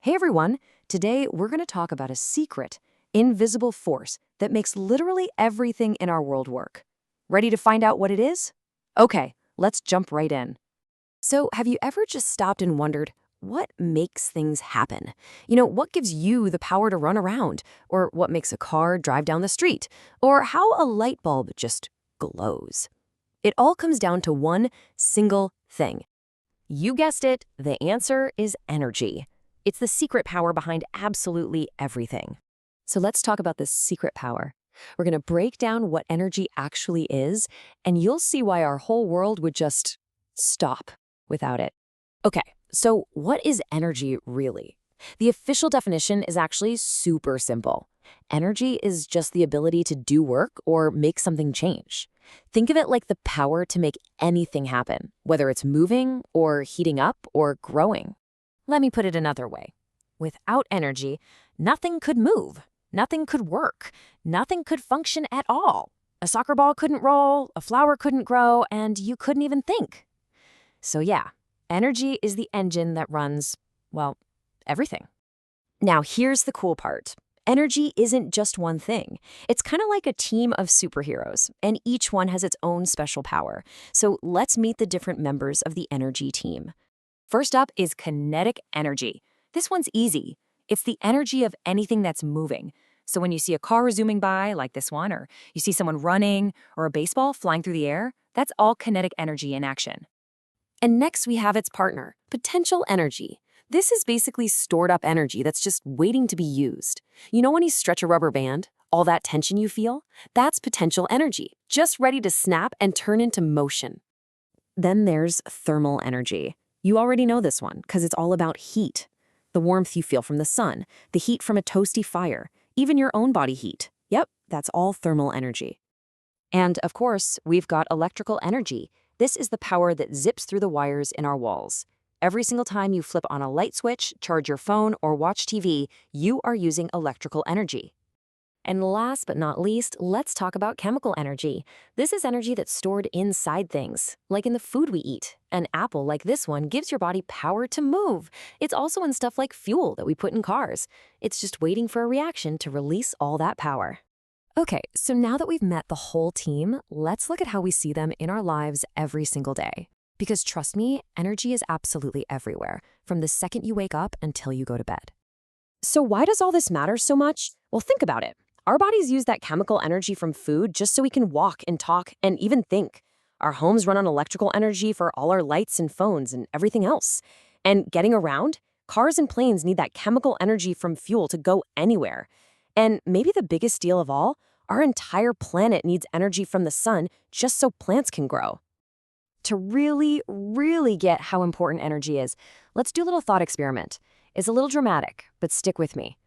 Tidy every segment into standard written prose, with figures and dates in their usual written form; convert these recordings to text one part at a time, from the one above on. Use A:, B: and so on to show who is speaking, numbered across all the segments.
A: Hey everyone, today we're going to talk about a secret, invisible force that makes literally everything in our world work. Ready to find out what it is? Okay, let's jump right in. So, have you ever just stopped and wondered, what makes things happen? What gives you the power to run around? Or what makes a car drive down the street? Or how a light bulb just glows? It all comes down to one single thing. You guessed it, the answer is energy. It's the secret power behind absolutely everything. So let's talk about this secret power. We're going to break down what energy actually is, and you'll see why our whole world would just stop without it. Okay, so what is energy really? The official definition is actually super simple. Energy is just the ability to do work or make something change. Think of it like the power to make anything happen, whether it's moving or heating up or growing. Let me put it another way. Without energy, nothing could move, nothing could work, nothing could function at all. A soccer ball couldn't roll, a flower couldn't grow, and you couldn't even think. So yeah, energy is the engine that runs, well, everything. Now here's the cool part. Energy isn't just one thing. It's kind of like a team of superheroes, and each one has its own special power. So let's meet the different members of the energy team. First up is kinetic energy. This one's easy. It's the energy of anything that's moving. So when you see a car zooming by, like this one, or you see someone running, or a baseball flying through the air, that's all kinetic energy in action. And next we have its partner, potential energy. This is basically stored up energy that's just waiting to be used. You know when you stretch a rubber band, all that tension you feel? That's potential energy, just ready to snap and turn into motion. Then there's thermal energy. You already know this one because it's all about heat. The warmth you feel from the sun, the heat from a toasty fire, even your own body heat. Yep, that's all thermal energy. And of course, we've got electrical energy. This is the power that zips through the wires in our walls. Every single time you flip on a light switch, charge your phone, or watch TV, you are using electrical energy. And last but not least, let's talk about chemical energy. This is energy that's stored inside things, like in the food we eat. An apple like this one gives your body power to move. It's also in stuff like fuel that we put in cars. It's just waiting for a reaction to release all that power. Okay, so now that we've met the whole team, let's look at how we see them in our lives every single day. Because trust me, energy is absolutely everywhere, from the second you wake up until you go to bed. So why does all this matter so much? Well, think about it. Our bodies use that chemical energy from food just so we can walk and talk and even think. Our homes run on electrical energy for all our lights and phones and everything else. And getting around, cars and planes need that chemical energy from fuel to go anywhere. And maybe the biggest deal of all, our entire planet needs energy from the sun just so plants can grow. To really get how important energy is, let's do a little thought experiment. It's a little dramatic, but stick with me.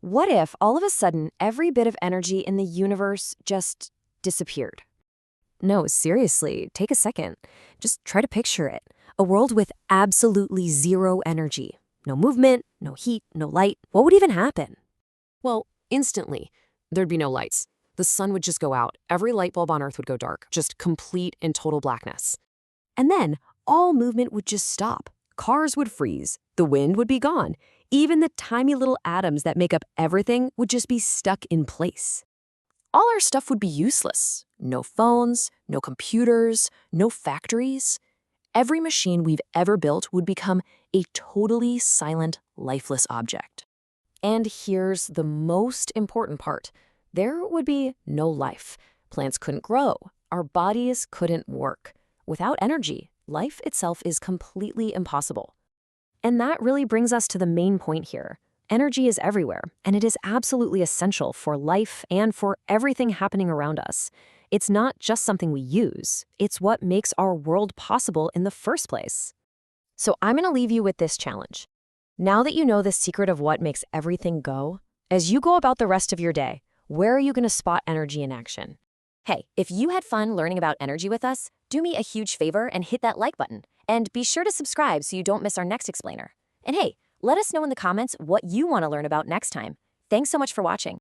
A: What if all of a sudden every bit of energy in the universe just disappeared? No, seriously, take a second. Just try to picture it. A world with absolutely zero energy. No movement, no heat, no light. What would even happen? Well, instantly, there'd be no lights. The sun would just go out. Every light bulb on Earth would go dark. Just complete and total blackness. And then all movement would just stop. Cars would freeze. The wind would be gone. Even the tiny little atoms that make up everything would just be stuck in place. All our stuff would be useless. No phones, no computers, no factories. Every machine we've ever built would become a totally silent, lifeless object. And here's the most important part. There would be no life. Plants couldn't grow. Our bodies couldn't work. Without energy, life itself is completely impossible. And that really brings us to the main point here. Energy is everywhere, and it is absolutely essential for life and for everything happening around us. It's not just something we use, it's what makes our world possible in the first place. So I'm going to leave you with this challenge. Now that you know the secret of what makes everything go, as you go about the rest of your day, where are you going to spot energy in action? Hey, if you had fun learning about energy with us, do me a huge favor and hit that like button. And be sure to subscribe so you don't miss our next explainer. And hey, let us know in the comments what you want to learn about next time. Thanks so much for watching.